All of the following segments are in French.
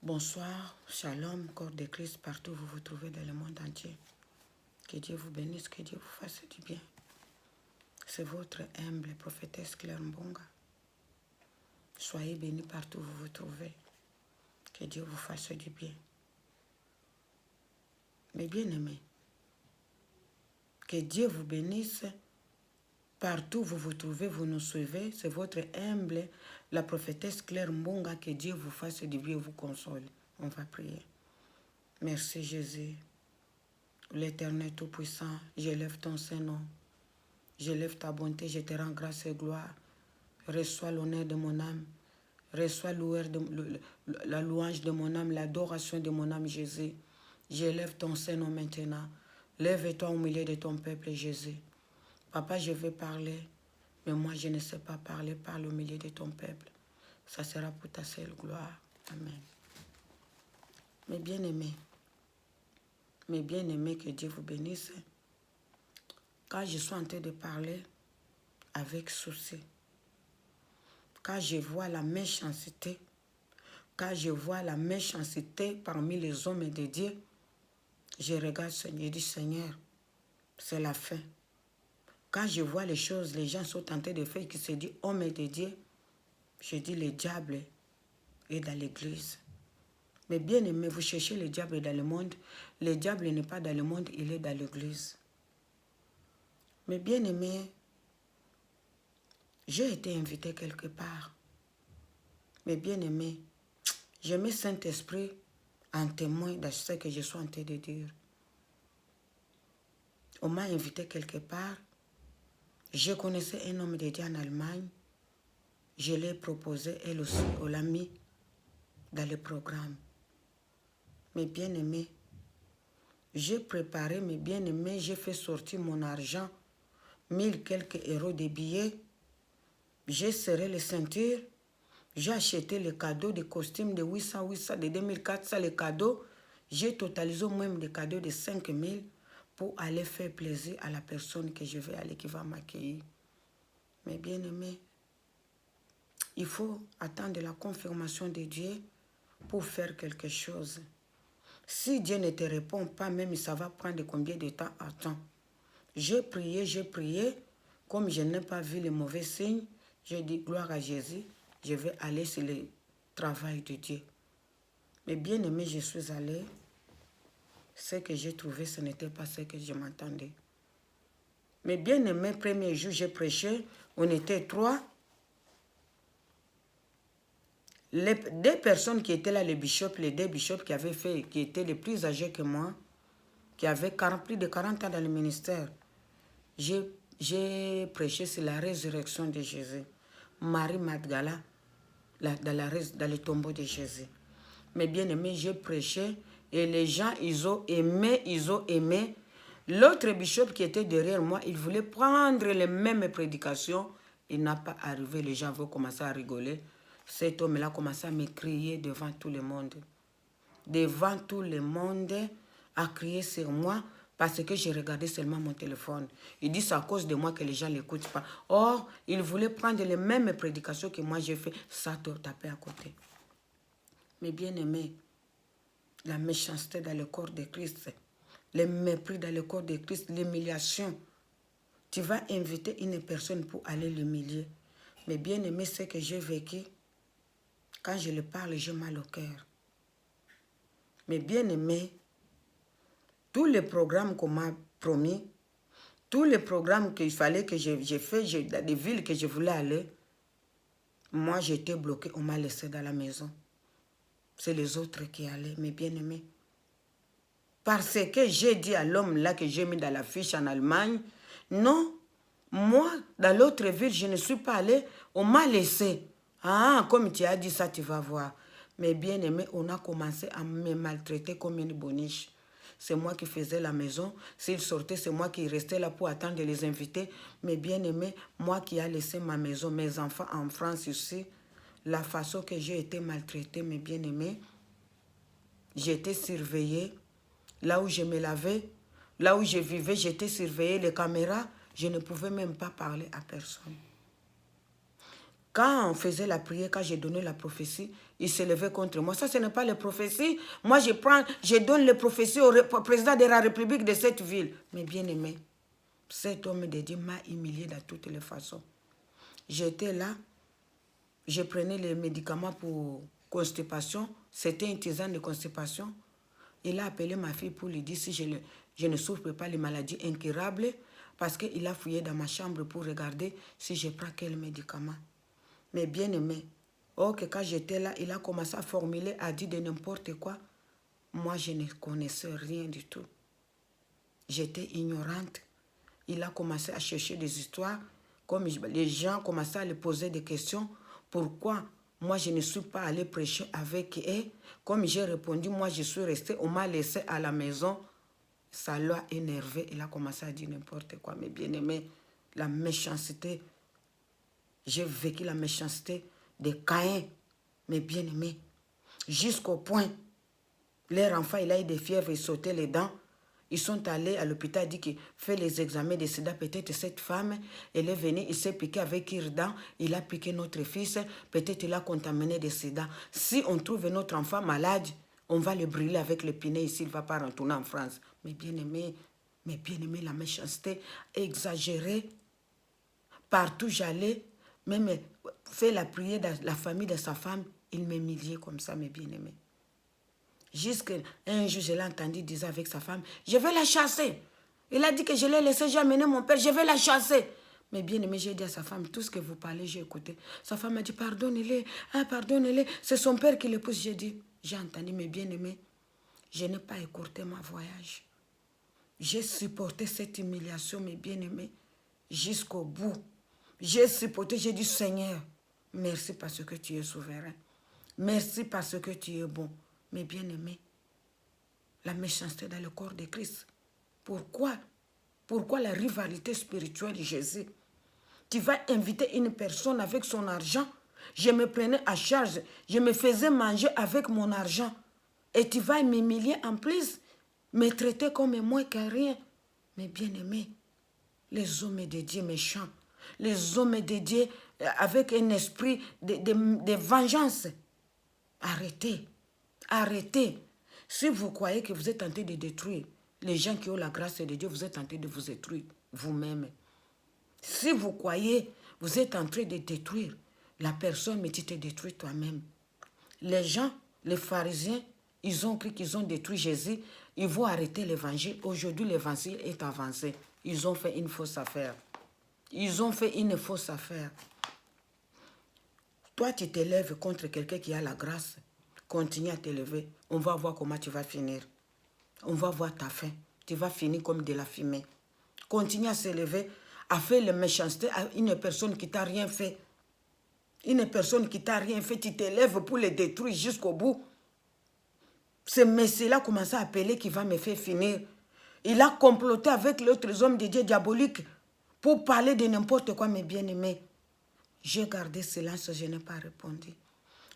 Bonsoir, shalom, corps de Christ, partout où vous vous trouvez dans le monde entier. Que Dieu vous bénisse, que Dieu vous fasse du bien. C'est votre humble prophétesse Claire Mbonga. Soyez bénis partout où vous vous trouvez. Que Dieu vous fasse du bien. Mes bien-aimés, que Dieu vous bénisse partout où vous vous trouvez, vous nous suivez. C'est votre humble, la prophétesse Claire Mbonga. Que Dieu vous fasse du bien et vous console. On va prier. Merci Jésus. L'Éternel Tout-Puissant, j'élève ton Saint-Nom. J'élève ta bonté, je te rends grâce et gloire. Reçois l'honneur de mon âme. Reçois la louange de mon âme, l'adoration de mon âme, Jésus. J'élève ton Saint-Nom maintenant. Lève-toi au milieu de ton peuple, Jésus. Papa, je vais parler, mais moi, je ne sais pas parler. Parle au milieu de ton peuple. Ça sera pour ta seule gloire. Amen. Mes bien-aimés, que Dieu vous bénisse. Quand je suis en train de parler avec souci, quand je vois la méchanceté, parmi les hommes de Dieu, je regarde Seigneur, je dis Seigneur, c'est la fin. Quand je vois les choses, les gens sont tentés de faire, qui se disent homme de Dieu, je dis le diable est dans l'église. Mais bien aimé, vous cherchez le diable dans le monde, le diable n'est pas dans le monde, il est dans l'église. Mais bien aimé, j'ai été invité quelque part. Mais bien aimé, je mets Saint-Esprit en témoin de ce que je suis en train de dire. On m'a invité quelque part. Je connaissais un homme de Dieu en Allemagne. Je l'ai proposé, elle aussi, on l'a mis dans le programme. Mes bien-aimés, j'ai préparé mes bien-aimés, j'ai fait sortir mon argent, 1000 quelques euros de billets. J'ai serré les ceintures. J'ai acheté les cadeaux, des costumes de 800, de 2400, les cadeaux. J'ai totalisé même des cadeaux de 5000 pour aller faire plaisir à la personne que je vais aller, qui va m'accueillir. Mais bien aimé, il faut attendre la confirmation de Dieu pour faire quelque chose. Si Dieu ne te répond pas, même ça va prendre combien de temps à temps. J'ai prié, comme je n'ai pas vu les mauvais signes, j'ai dit gloire à Jésus, je vais aller sur le travail de Dieu. Mais bien aimé, je suis allé. Ce que j'ai trouvé, ce n'était pas ce que je m'attendais. Mais bien aimé, premier jour, j'ai prêché, on était 3. Les 2 personnes qui étaient là, les 2 bishops qui étaient les plus âgés que moi, qui avaient plus de 40 ans dans le ministère, j'ai prêché sur la résurrection de Jésus. Marie Magdala, dans le tombeau de Jésus. Mais bien aimé, j'ai prêché et les gens, ils ont aimé. L'autre bishop qui était derrière moi, il voulait prendre les mêmes prédications. Il n'a pas arrivé, les gens vont commencer à rigoler. Cet homme-là a commencé à me crier devant tout le monde. Devant tout le monde, à crier sur moi parce que j'ai regardé seulement mon téléphone. Il dit c'est à cause de moi que les gens ne l'écoutent pas. Or, il voulait prendre les mêmes prédications que moi j'ai fait. Ça te tapait à côté. Mais bien aimé, la méchanceté dans le corps de Christ, le mépris dans le corps de Christ, l'humiliation. Tu vas inviter une personne pour aller l'humilier. Mais bien aimé, ce que j'ai vécu, quand je le parle, j'ai mal au cœur. Mais bien aimé, tous les programmes qu'on m'a promis, tous les programmes qu'il fallait que j'ai fait, dans des villes que je voulais aller, moi j'étais bloqué, on m'a laissé dans la maison. C'est les autres qui allaient, mes bien-aimés. Parce que j'ai dit à l'homme là que j'ai mis dans la fiche en Allemagne, non, moi, dans l'autre ville, je ne suis pas allé, on m'a laissé. Ah, comme tu as dit ça, tu vas voir. Mais bien aimé, on a commencé à me maltraiter comme une boniche. C'est moi qui faisais la maison. S'ils sortaient, c'est moi qui restais là pour attendre les invités. Mais bien aimé, moi qui ai laissé ma maison, mes enfants en France ici, la façon que j'ai été maltraitée, mes bien aimés, j'ai été surveillée. Là où je me lavais, là où je vivais, j'étais surveillée, les caméras, je ne pouvais même pas parler à personne. Quand on faisait la prière, quand j'ai donné la prophétie, il se levait contre moi. Ça, ce n'est pas les prophéties. Moi, je donne les prophéties au président de la République de cette ville. Mais bien aimé, cet homme de Dieu m'a humilié de toutes les façons. J'étais là, je prenais les médicaments pour constipation. C'était une tisane de constipation. Il a appelé ma fille pour lui dire si je ne souffre pas les maladies incurables parce qu'il a fouillé dans ma chambre pour regarder si je prends quel médicament. Mais bien aimé, que quand j'étais là, il a commencé à formuler, à dire de n'importe quoi. Moi, je ne connaissais rien du tout. J'étais ignorante. Il a commencé à chercher des histoires. Comme les gens commençaient à lui poser des questions. Pourquoi moi, je ne suis pas allée prêcher avec eux? Comme j'ai répondu, moi, je suis restée. On m'a laissé à la maison. Ça l'a énervé. Il a commencé à dire n'importe quoi. Mais bien aimé, la méchanceté. J'ai vécu la méchanceté de Caïn. Mais bien aimé, jusqu'au point, leur enfant, il a eu des fièvres, il sautait les dents. Ils sont allés à l'hôpital, dit qu'il fait les examens de sida. Peut-être cette femme, elle est venue, il s'est piqué avec Kirdan, il a piqué notre fils, peut-être il a contaminé de sida. Si on trouve notre enfant malade, on va le brûler avec le pinet ici, il ne va pas retourner en France. Mais bien aimé, la méchanceté exagérée. Partout j'allais, même faire la prière de la famille de sa femme, il m'humiliait comme ça, mes bien-aimés. Jusqu'à un jour, je l'ai entendu dire avec sa femme, je vais la chasser. Il a dit que je l'ai laissé, j'ai amené mon père, je vais la chasser. Mais bien aimé, j'ai dit à sa femme, tout ce que vous parlez, j'ai écouté. Sa femme a dit, pardonnez-les, pardonnez-les. C'est son père qui l'épouse. J'ai dit, j'ai entendu, mais bien aimé, je n'ai pas écourté mon voyage. J'ai supporté cette humiliation, mes bien-aimés, jusqu'au bout. J'ai supporté, j'ai dit, Seigneur, merci parce que tu es souverain. Merci parce que tu es bon. Mais bien aimé, la méchanceté dans le corps de Christ. Pourquoi? Pourquoi la rivalité spirituelle de Jésus? Tu vas inviter une personne avec son argent. Je me prenais à charge. Je me faisais manger avec mon argent. Et tu vas m'humilier en plus, me traiter comme moins que rien. Mais bien aimé, les hommes de Dieu méchants, les hommes de Dieu avec un esprit de vengeance. Arrêtez, arrêtez. Si vous croyez que vous êtes tenté de détruire les gens qui ont la grâce de Dieu, vous êtes tenté de vous détruire vous-même. Si vous croyez, vous êtes en train de détruire la personne, mais tu te détruis toi-même. Les gens, les pharisiens, ils ont cru qu'ils ont détruit Jésus. Ils vont arrêter l'évangile. Aujourd'hui, l'évangile est avancé. Ils ont fait une fausse affaire. Ils ont fait une fausse affaire. Toi, tu t'élèves contre quelqu'un qui a la grâce. Continue à t'élever. On va voir comment tu vas finir. On va voir ta fin. Tu vas finir comme de la fumée. Continue à s'élever, à faire la méchanceté à une personne qui t'a rien fait. Une personne qui t'a rien fait, tu t'élèves pour le détruire jusqu'au bout. Ce messie-là commence à appeler qui va me faire finir. Il a comploté avec l'autre homme de Dieu diabolique pour parler de n'importe quoi, mes bien-aimés. J'ai gardé silence, je n'ai pas répondu.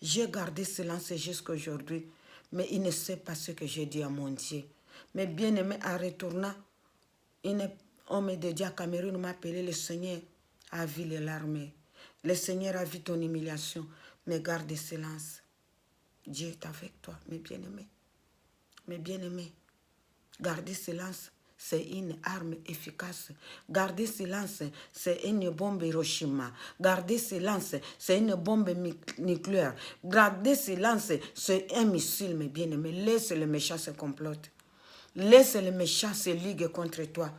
J'ai gardé silence jusqu'à aujourd'hui. Mais il ne sait pas ce que j'ai dit à mon Dieu. Mais bien aimé, en retournant, un homme de Dieu à Cameroun m'a appelé, le Seigneur a vu les larmes. Le Seigneur a vu ton humiliation. Mais garde silence. Dieu est avec toi, mes bien-aimés. Mes bien-aimés, garder silence, c'est une arme efficace. Garder silence, c'est une bombe Hiroshima. Garder silence, c'est une bombe nucléaire. Garder silence, c'est un missile, mes bien-aimés. Laisse le méchant se complote. Laisse le méchant se ligue contre toi.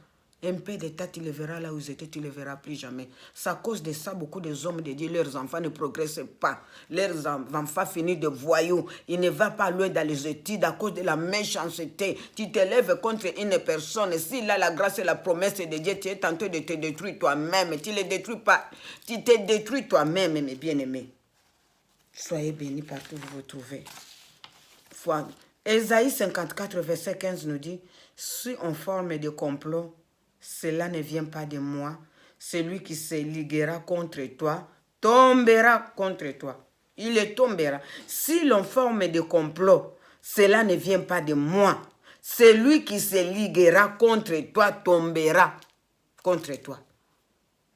Un peu de temps, tu le verras là où ils étaient, tu ne le verras plus jamais. C'est à cause de ça, beaucoup des hommes de Dieu, leurs enfants ne progressent pas. Leurs enfants finissent de voyous. Ils ne vont pas loin dans les études à cause de la méchanceté. Tu t'élèves contre une personne. S'il a la grâce et la promesse de Dieu, tu es tenté de te détruire toi-même. Tu ne le détruis pas. Tu te détruis toi-même, mes bien-aimés. Soyez bénis partout où vous vous trouvez. Ésaïe 54, verset 15 nous dit, si on forme des complots, cela ne vient pas de moi. Celui qui se liguera contre toi tombera contre toi. Il tombera. Si l'on forme des complots, cela ne vient pas de moi. Celui qui se liguera contre toi tombera contre toi.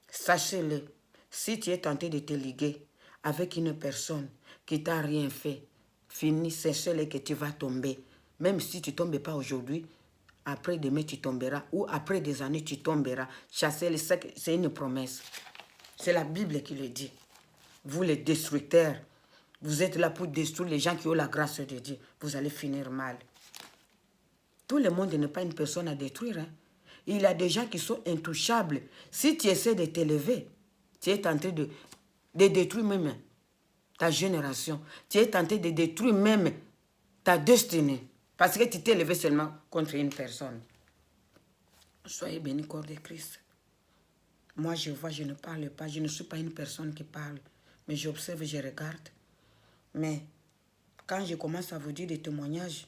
Sachez-le, si tu es tenté de te liguer, avec une personne qui t'a rien fait, fini, c'est seul que tu vas tomber. Même si tu ne tombes pas aujourd'hui, après demain tu tomberas, ou après des années tu tomberas. Chasser les sacs, c'est une promesse. C'est la Bible qui le dit. Vous les destructeurs, vous êtes là pour détruire les gens qui ont la grâce de Dieu. Vous allez finir mal. Tout le monde n'est pas une personne à détruire. Hein. Il y a des gens qui sont intouchables. Si tu essaies de t'élever, tu es tenté de détruire même ta génération. Tu es tenté de détruire même ta destinée. Parce que tu t'es élevé seulement contre une personne. Soyez bénis, corps de Christ. Moi, je vois, je ne parle pas. Je ne suis pas une personne qui parle. Mais j'observe, je regarde. Mais quand je commence à vous dire des témoignages,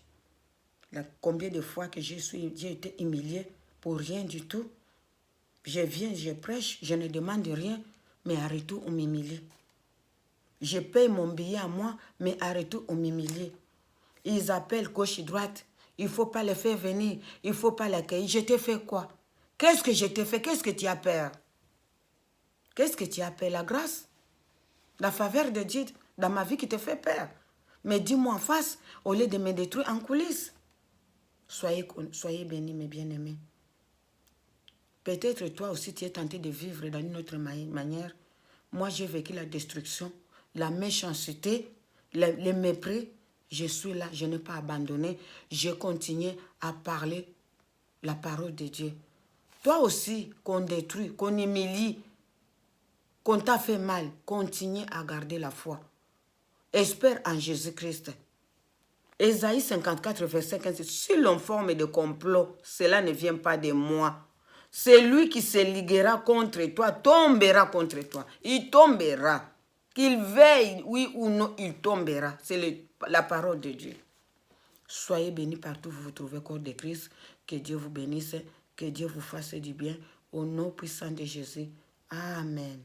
combien de fois que j'ai été humilié pour rien du tout. Je viens, je prêche, je ne demande rien, mais à retour, on m'humilie. Je paye mon billet à moi, mais à retour, on m'humilie. Ils appellent gauche et droite. Il ne faut pas les faire venir. Il ne faut pas l'accueillir. Je t'ai fait quoi? Qu'est-ce que je t'ai fait? Qu'est-ce que tu as peur? Qu'est-ce que tu as peur? La grâce? La faveur de Dieu dans ma vie qui te fait peur. Mais dis-moi en face, au lieu de me détruire en coulisses. Soyez bénis, mes bien-aimés. Peut-être toi aussi, tu es tenté de vivre dans une autre manière. Moi, j'ai vécu la destruction, la méchanceté, le mépris. Je suis là, je n'ai pas abandonné. Je continue à parler la parole de Dieu. Toi aussi, qu'on détruit, qu'on humilie, qu'on t'a fait mal, continue à garder la foi. Espère en Jésus-Christ. Ésaïe 54, verset 15. Si l'on forme de complot, cela ne vient pas de moi. Celui qui se liguera contre toi tombera contre toi. Il tombera. Qu'il veille, oui ou non, il tombera. C'est la parole de Dieu. Soyez bénis partout où vous vous trouvez, corps de Christ. Que Dieu vous bénisse. Que Dieu vous fasse du bien. Au nom puissant de Jésus. Amen.